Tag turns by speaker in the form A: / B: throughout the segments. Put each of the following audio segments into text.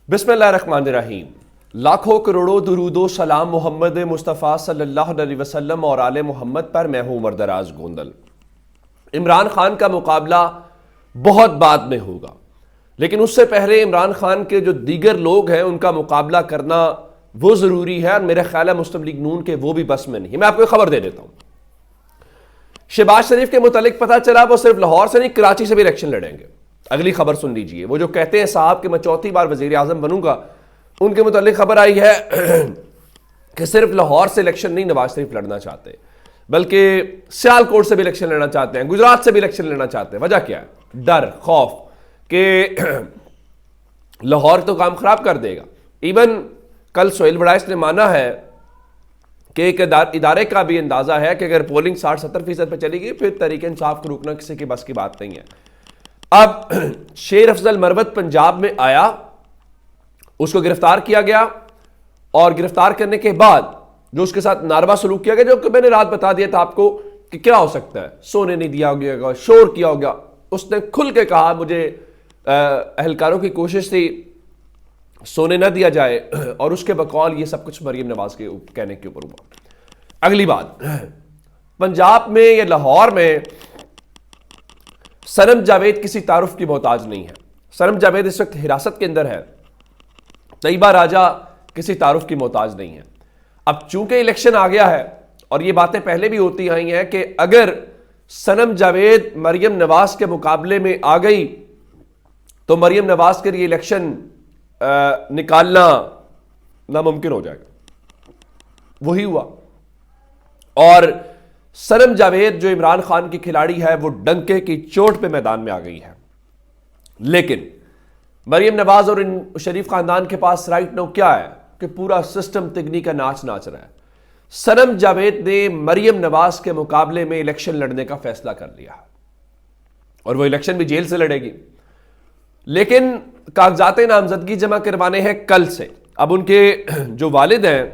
A: بسم اللہ الرحمن الرحیم۔ لاکھوں کروڑوں درود و سلام محمد مصطفیٰ صلی اللہ علیہ وسلم اور آل محمد پر۔ میں ہوں عمر دراز گوندل۔ عمران خان کا مقابلہ بہت بعد میں ہوگا، لیکن اس سے پہلے عمران خان کے جو دیگر لوگ ہیں ان کا مقابلہ کرنا وہ ضروری ہے، اور میرا خیال ہے مسلم لیگ نون کے وہ بھی بس میں نہیں۔ میں آپ کو خبر دے دیتا ہوں، شہباز شریف کے متعلق پتہ چلا وہ صرف لاہور سے نہیں کراچی سے بھی الیکشن لڑیں گے۔ اگلی خبر سن لیجئے، وہ جو کہتے ہیں صاحب کہ میں چوتھی بار وزیر اعظم بنوں گا، ان کے متعلق خبر آئی ہے کہ صرف لاہور سے الیکشن نہیں نواز شریف لڑنا چاہتے، بلکہ سیالکوٹ سے بھی الیکشن لڑنا چاہتے ہیں، گجرات سے بھی الیکشن لڑنا چاہتے ہیں۔ وجہ کیا ہے؟ ڈر، خوف کہ لاہور تو کام خراب کر دے گا۔ ایون کل سہیل وڑائچ نے مانا ہے کہ ایک ادارے کا بھی اندازہ ہے کہ اگر پولنگ 60-70% پہ چلی گئی پھر تحریک انصاف کو روکنا کسی کے بس کی بات نہیں ہے۔ اب شیر افضل مروت پنجاب میں آیا، اس کو گرفتار کیا گیا، اور گرفتار کرنے کے بعد جو اس کے ساتھ ناروا سلوک کیا گیا، جو کہ میں نے رات بتا دیا تھا آپ کو کہ کیا ہو سکتا ہے، سونے نہیں دیا گیا، شور کیا ہوگا، اس نے کھل کے کہا مجھے اہلکاروں کی کوشش تھی سونے نہ دیا جائے، اور اس کے بقول یہ سب کچھ مریم نواز کے کہنے کے اوپر ہوا۔ اگلی بات، پنجاب میں یا لاہور میں صنم جاوید کسی تعارف کی محتاج نہیں ہے۔ صنم جاوید اس وقت حراست کے اندر ہے، طیبہ راجہ کسی تعارف کی محتاج نہیں ہے۔ اب چونکہ الیکشن آ گیا ہے، اور یہ باتیں پہلے بھی ہوتی آئی ہیں کہ اگر صنم جاوید مریم نواز کے مقابلے میں آ گئی تو مریم نواز کے لیے الیکشن نکالنا ناممکن ہو جائے گا۔ وہی ہوا، اور صنم جاوید جو عمران خان کی کھلاڑی ہے وہ ڈنکے کی چوٹ پہ میدان میں آ گئی ہے۔ لیکن مریم نواز اور ان شریف خاندان کے پاس رائٹ نو کیا ہے کہ پورا سسٹم تگنی کا ناچ ناچ رہا ہے۔ صنم جاوید نے مریم نواز کے مقابلے میں الیکشن لڑنے کا فیصلہ کر لیا، اور وہ الیکشن بھی جیل سے لڑے گی، لیکن کاغذات نامزدگی جمع کروانے ہیں کل سے۔ اب ان کے جو والد ہیں،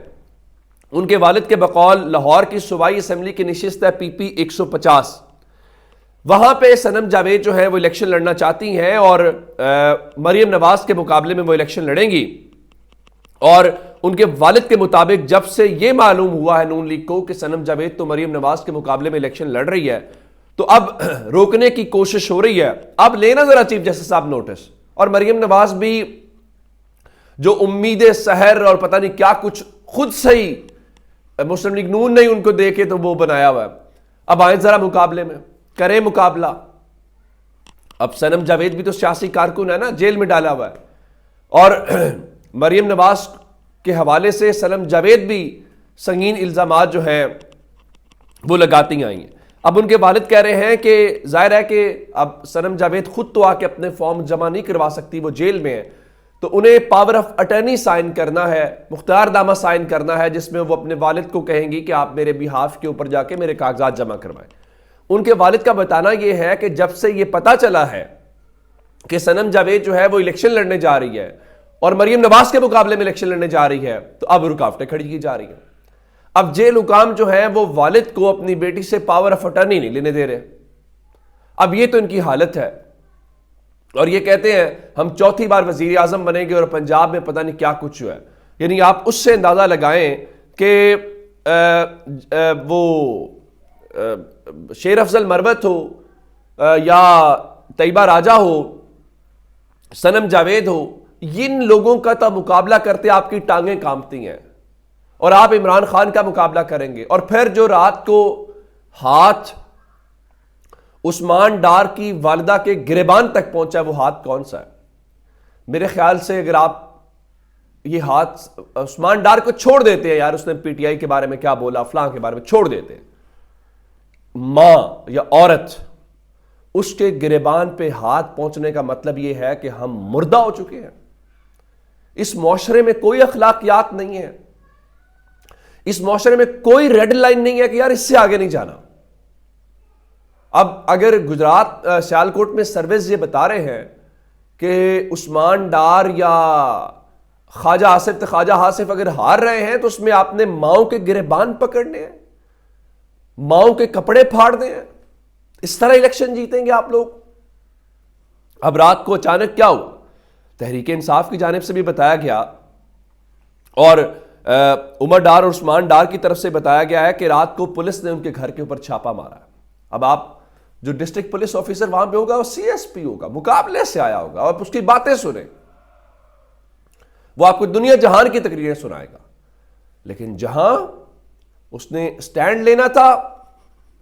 A: ان کے والد کے بقول لاہور کی صوبائی اسمبلی کی نشست ہے PP 150، وہاں پہ صنم جاوید جو ہے وہ الیکشن لڑنا چاہتی ہیں، اور مریم نواز کے مقابلے میں وہ الیکشن لڑیں گی۔ اور ان کے والد کے مطابق جب سے یہ معلوم ہوا ہے نون لیگ کو کہ صنم جاوید تو مریم نواز کے مقابلے میں الیکشن لڑ رہی ہے، تو اب روکنے کی کوشش ہو رہی ہے۔ اب لینا ذرا چیف جسٹس صاحب نوٹس، اور مریم نواز بھی جو امید سحر اور پتہ نہیں کیا کچھ خود سے ہی مسلم لیگ نون نہیں ان کو دے کے تو وہ بنایا ہوا ہے، اب آئیں ذرا مقابلے میں کریں مقابلہ۔ اب صنم جاوید بھی تو سیاسی کارکن ہے نا، جیل میں ڈالا ہوا ہے، اور مریم نواز کے حوالے سے صنم جاوید بھی سنگین الزامات جو ہیں وہ لگاتی آئی ہیں۔ اب ان کے والد کہہ رہے ہیں کہ ظاہر ہے کہ اب صنم جاوید خود تو آ کے اپنے فارم جمع نہیں کروا سکتی، وہ جیل میں ہے، تو انہیں پاور آف اٹرنی سائن کرنا ہے، مختار نامہ سائن کرنا ہے، جس میں وہ اپنے والد کو کہیں گی کہ آپ میرے بیہاف کے اوپر جا کے میرے کاغذات جمع کروائیں۔ ان کے والد کا بتانا یہ ہے کہ جب سے یہ پتا چلا ہے کہ صنم جاوید جو ہے وہ الیکشن لڑنے جا رہی ہے اور مریم نواز کے مقابلے میں الیکشن لڑنے جا رہی ہے، تو اب رکاوٹیں کھڑی کی جا رہی ہیں۔ اب جیل حکام جو ہیں وہ والد کو اپنی بیٹی سے پاور آف اٹرنی نہیں لینے دے رہے۔ اب یہ تو ان کی حالت ہے، اور یہ کہتے ہیں ہم چوتھی بار وزیر اعظم بنیں گے، اور پنجاب میں پتہ نہیں کیا کچھ ہوا ہے۔ یعنی آپ اس سے اندازہ لگائیں کہ وہ شیر افضل مروت ہو یا طیبہ راجہ ہو، صنم جاوید ہو، ان لوگوں کا تو مقابلہ کرتے آپ کی ٹانگیں کانپتی ہیں، اور آپ عمران خان کا مقابلہ کریں گے۔ اور پھر جو رات کو ہاتھ عثمان ڈار کی والدہ کے گریبان تک پہنچا، وہ ہاتھ کون سا ہے؟ میرے خیال سے اگر آپ یہ ہاتھ عثمان ڈار کو چھوڑ دیتے ہیں، یار اس نے PTI کے بارے میں کیا بولا، فلاں کے بارے میں چھوڑ دیتے ہیں، ماں یا عورت اس کے گریبان پہ ہاتھ پہنچنے کا مطلب یہ ہے کہ ہم مردہ ہو چکے ہیں۔ اس معاشرے میں کوئی اخلاقیات نہیں ہے، اس معاشرے میں کوئی ریڈ لائن نہیں ہے کہ یار اس سے آگے نہیں جانا۔ اب اگر گجرات سیالکوٹ میں سروس یہ بتا رہے ہیں کہ عثمان ڈار یا خواجہ آصف اگر ہار رہے ہیں تو اس میں آپ نے ماؤں کے گریبان پکڑنے ہیں، ماؤں کے کپڑے پھاڑنے ہیں، اس طرح الیکشن جیتیں گے آپ لوگ؟ اب رات کو اچانک کیا ہوا؟ تحریک انصاف کی جانب سے بھی بتایا گیا اور عمر ڈار اور عثمان ڈار کی طرف سے بتایا گیا ہے کہ رات کو پولیس نے ان کے گھر کے اوپر چھاپا مارا. اب آپ جو ڈسٹرکٹ پولیس آفیسر وہاں پہ ہوگا وہ سی ایس پی ہوگا, مقابلے سے آیا ہوگا, اور اس کی باتیں سنیں, وہ آپ کو دنیا جہان کی تقریریں سنائے گا. لیکن جہاں اس نے سٹینڈ لینا تھا,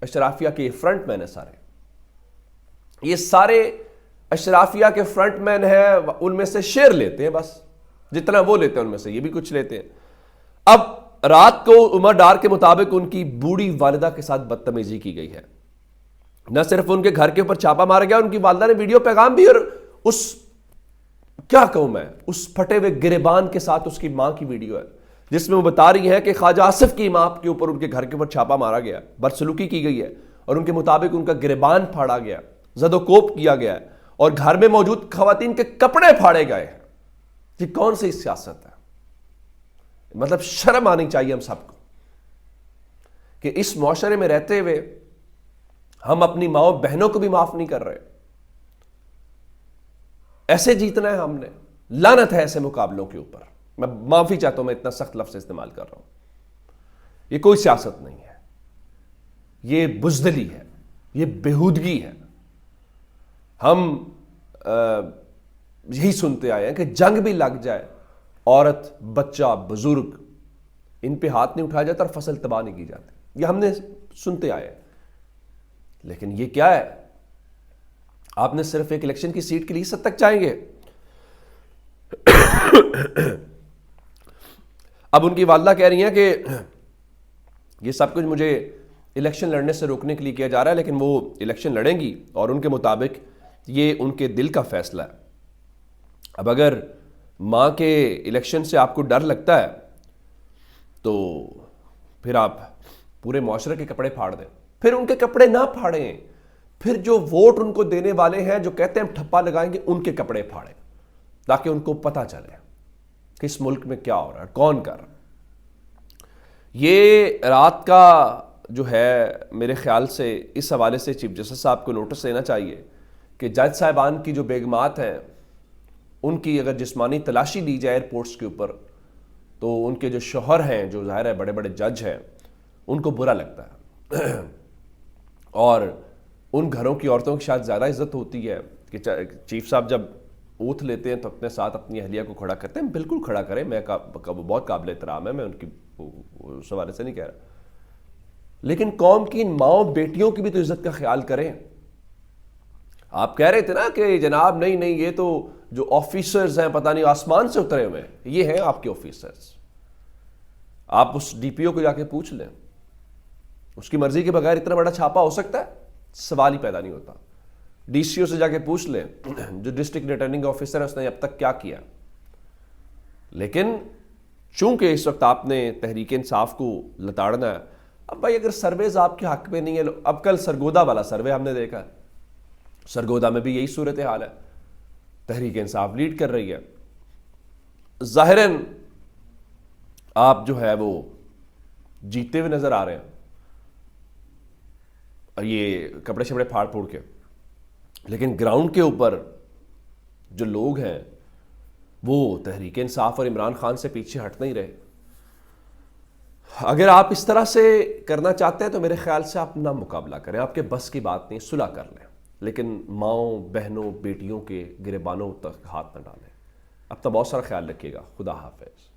A: اشرافیہ کے فرنٹ مین ہیں سارے, یہ سارے اشرافیہ کے فرنٹ مین ہیں, ان میں سے شیئر لیتے ہیں, بس جتنا وہ لیتے ہیں ان میں سے یہ بھی کچھ لیتے ہیں. اب رات کو عمر ڈار کے مطابق ان کی بوڑھی والدہ کے ساتھ بدتمیزی کی گئی ہے. نہ صرف ان کے گھر کے اوپر چھاپا مارا گیا, ان کی والدہ نے ویڈیو پیغام بھی, اور اس کیا کہوں میں, اس پھٹے ہوئے گریبان کے ساتھ اس کی ماں کی ویڈیو ہے جس میں وہ بتا رہی ہے کہ خواجہ آصف کی ماں کے اوپر ان کے گھر کے اوپر چھاپا مارا گیا, بدسلوکی کی گئی ہے, اور ان کے مطابق ان کا گریبان پھاڑا گیا, زد و کوب کیا گیا ہے, اور گھر میں موجود خواتین کے کپڑے پھاڑے گئے ہیں. یہ کون سی سیاست ہے؟ مطلب شرم آنی چاہیے ہم سب کو کہ اس معاشرے میں رہتے ہوئے ہم اپنی ماؤں بہنوں کو بھی معاف نہیں کر رہے. ایسے جیتنا ہے ہم نے, لعنت ہے ایسے مقابلوں کے اوپر. میں معافی چاہتا ہوں, میں اتنا سخت لفظ استعمال کر رہا ہوں. یہ کوئی سیاست نہیں ہے, یہ بزدلی ہے, یہ بےہودگی ہے. ہم یہی سنتے آئے ہیں کہ جنگ بھی لگ جائے, عورت, بچہ, بزرگ, ان پہ ہاتھ نہیں اٹھایا جاتا اور فصل تباہ نہیں کی جاتی. یہ ہم نے سنتے آئے ہیں. لیکن یہ کیا ہے؟ آپ نے صرف ایک الیکشن کی سیٹ کے لیے حد تک چاہیں گے. اب ان کی والدہ کہہ رہی ہیں کہ یہ سب کچھ مجھے الیکشن لڑنے سے روکنے کے لیے کیا جا رہا ہے, لیکن وہ الیکشن لڑیں گی اور ان کے مطابق یہ ان کے دل کا فیصلہ ہے. اب اگر ماں کے الیکشن سے آپ کو ڈر لگتا ہے تو پھر آپ پورے معاشرے کے کپڑے پھاڑ دیں. پھر ان کے کپڑے نہ پھاڑیں, پھر جو ووٹ ان کو دینے والے ہیں جو کہتے ہیں ہم ٹھپا لگائیں گے, ان کے کپڑے پھاڑیں, تاکہ ان کو پتہ چلے کہ اس ملک میں کیا ہو رہا ہے, کون کر رہا ہے. یہ رات کا جو ہے میرے خیال سے اس حوالے سے چیف جسٹس صاحب کو نوٹس لینا چاہیے کہ جج صاحبان کی جو بیگمات ہیں ان کی اگر جسمانی تلاشی لی جائے ایئرپورٹس کے اوپر تو ان کے جو شوہر ہیں جو ظاہر ہے بڑے بڑے جج ہیں ان کو برا لگتا ہے. اور ان گھروں کی عورتوں کی شاید زیادہ عزت ہوتی ہے کہ چیف صاحب جب اوتھ لیتے ہیں تو اپنے ساتھ اپنی اہلیہ کو کھڑا کرتے ہیں. بالکل کھڑا کریں, میں بہت قابل احترام ہے, میں ان کی اس حوالے سے نہیں کہہ رہا, لیکن قوم کی ان ماؤں بیٹیوں کی بھی تو عزت کا خیال کریں. آپ کہہ رہے تھے نا کہ جناب نہیں یہ تو جو آفیسرز ہیں پتہ نہیں آسمان سے اترے ہوئے ہیں, یہ ہیں آپ کے آفیسرز. آپ اس ڈی پی او کو جا کے پوچھ لیں, اس کی مرضی کے بغیر اتنا بڑا چھاپا ہو سکتا ہے؟ سوال ہی پیدا نہیں ہوتا. ڈی سی او سے جا کے پوچھ لیں جو ڈسٹرکٹ ریٹرننگ آفیسر ہے اس نے اب تک کیا کیا. لیکن چونکہ اس وقت آپ نے تحریک انصاف کو لتاڑنا ہے, اب بھائی اگر سرویز آپ کے حق میں نہیں ہے, اب کل سرگودا والا سروے ہم نے دیکھا, سرگودا میں بھی یہی صورتحال ہے, تحریک انصاف لیڈ کر رہی ہے. ظاہراً آپ جو ہے وہ جیتے ہوئے نظر آ رہے ہیں, یہ کپڑے شپڑے پھاڑ پھوڑ کے, لیکن گراؤنڈ کے اوپر جو لوگ ہیں وہ تحریک انصاف اور عمران خان سے پیچھے ہٹ نہیں رہے. اگر آپ اس طرح سے کرنا چاہتے ہیں تو میرے خیال سے آپ نہ مقابلہ کریں, آپ کے بس کی بات نہیں, صلح کر لیں, لیکن ماؤں بہنوں بیٹیوں کے گریبانوں تک ہاتھ نہ ڈالیں. اب تو بہت سارا خیال رکھیے گا. خدا حافظ.